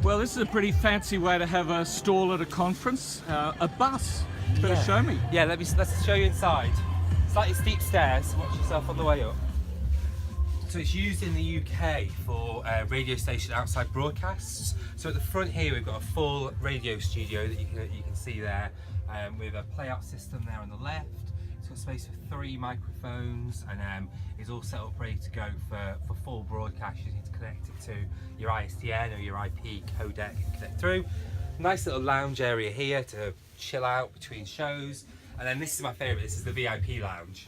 Well, this is a pretty fancy way to have a stall at a conference. A bus. Better show me. Yeah, let's show you inside. Slightly steep stairs. Watch yourself on the way up. So it's used in the UK for radio station outside broadcasts. So at the front here we've got a full radio studio that you can see there, with a play-out system there on the left. It's got space for 3 microphones, and is all set up ready to go for full broadcast. You need to connect it to your ISDN or your IP codec and connect through. Nice little lounge area here to chill out between shows. And then this is my favourite, this is the VIP lounge,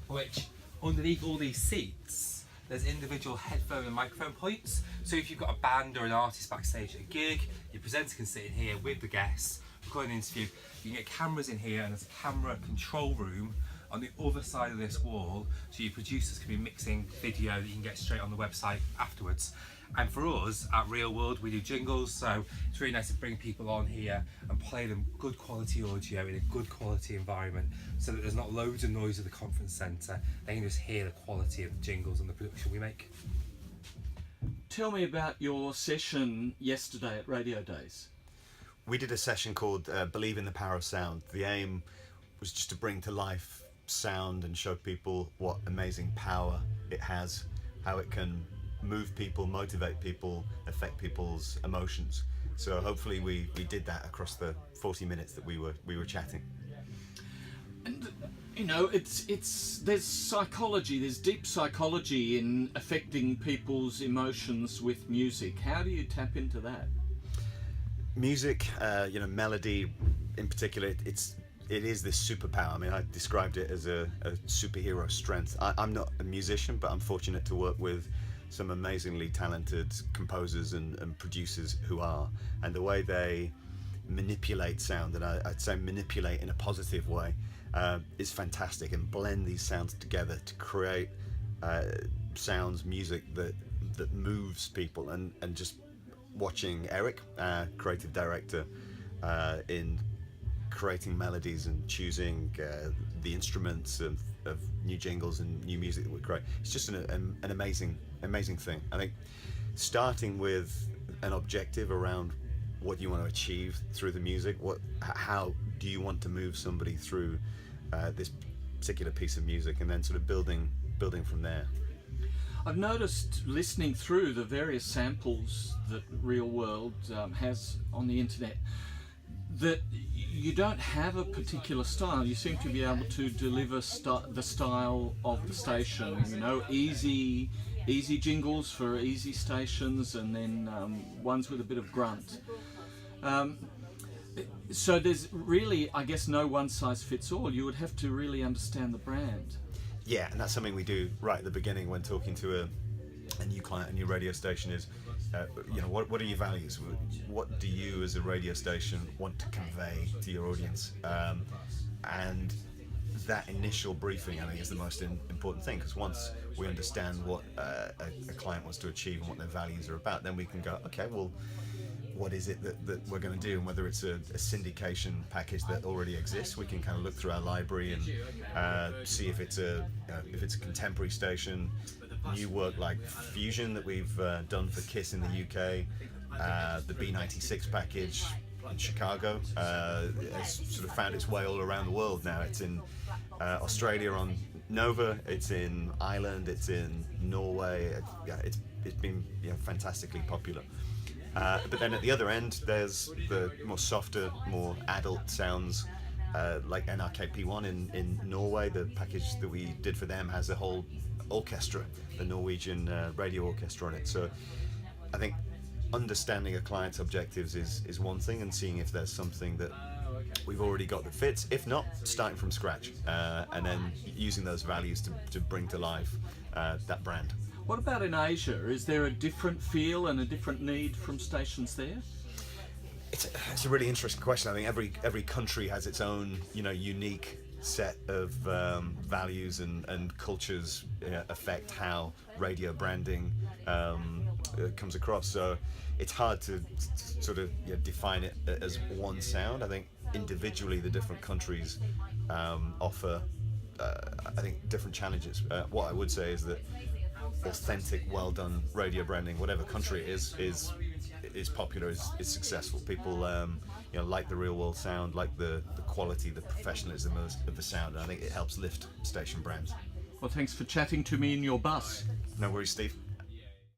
which underneath all these seats there's individual headphone and microphone points. So if you've got a band or an artist backstage at a gig, your presenter can sit in here with the guests, record an interview. You can get cameras in here, and there's a camera control room on the other side of this wall, so your producers can be mixing video that you can get straight on the website afterwards. And for us at ReelWorld, we do jingles, so it's really nice to bring people on here and play them good quality audio in a good quality environment, so that there's not loads of noise at the conference centre. They can just hear the quality of the jingles and the production we make. Tell me about your session yesterday at Radio Days. We did a session called Believe in the Power of Sound. The aim was just to bring to life sound and show people what amazing power it has, how it can move people, motivate people, affect people's emotions. So hopefully we did that across the 40 minutes that we were chatting. And you know, there's psychology, there's deep psychology in affecting people's emotions with music. How do you tap into that? Music, melody in particular, it is this superpower. I mean, I described it as a superhero strength. I'm not a musician, but I'm fortunate to work with some amazingly talented composers and producers who are, and the way they manipulate sound, and I'd say manipulate in a positive way, is fantastic, and blend these sounds together to create sounds, music that moves people. And just watching Eric, creative director, in creating melodies and choosing the instruments of new jingles and new music that we create, it's just an amazing thing. I think starting with an objective around what you want to achieve through the music, how do you want to move somebody through this particular piece of music, and then sort of building from there. I've noticed, listening through the various samples that ReelWorld has on the internet, that you don't have a particular style. You seem to be able to deliver the style of the station. You know, easy jingles for easy stations, and then ones with a bit of grunt. So there's really, I guess, no one size fits all. You would have to really understand the brand. Yeah, and that's something we do right at the beginning when talking to a new client, a new radio station, is what are your values? What do you as a radio station want to convey to your audience? And that initial briefing, I think, is the most important thing, because once we understand what a client wants to achieve and what their values are about, then we can go, okay, well, what is it that we're going to do? And whether it's a syndication package that already exists, we can kind of look through our library and see if it's a contemporary station, new work like Fusion that we've done for KISS in the UK, the B96 package in Chicago has sort of found its way all around the world now. It's in Australia on Nova, it's in Ireland, it's in Norway. It's been fantastically popular. But then at the other end, there's the more softer, more adult sounds, like NRK-P1 in Norway. The package that we did for them has a whole orchestra, the Norwegian radio orchestra on it. So I think understanding a client's objectives is one thing, and seeing if there's something that we've already got that fits. If not, starting from scratch, and then using those values to bring to life that brand. What about in Asia? Is there a different feel and a different need from stations there? It's a really interesting question. I think every country has its own unique set of values and cultures affect how radio branding comes across. So it's hard to sort of define it as one sound. I think individually the different countries offer I think different challenges. What I would say is that authentic, well done radio branding, whatever country it is is popular is successful. People you know, like the real world sound, like the quality, the professionalism of the sound, and I think it helps lift station brands. Well, thanks for chatting to me in your bus. No worries, Steve.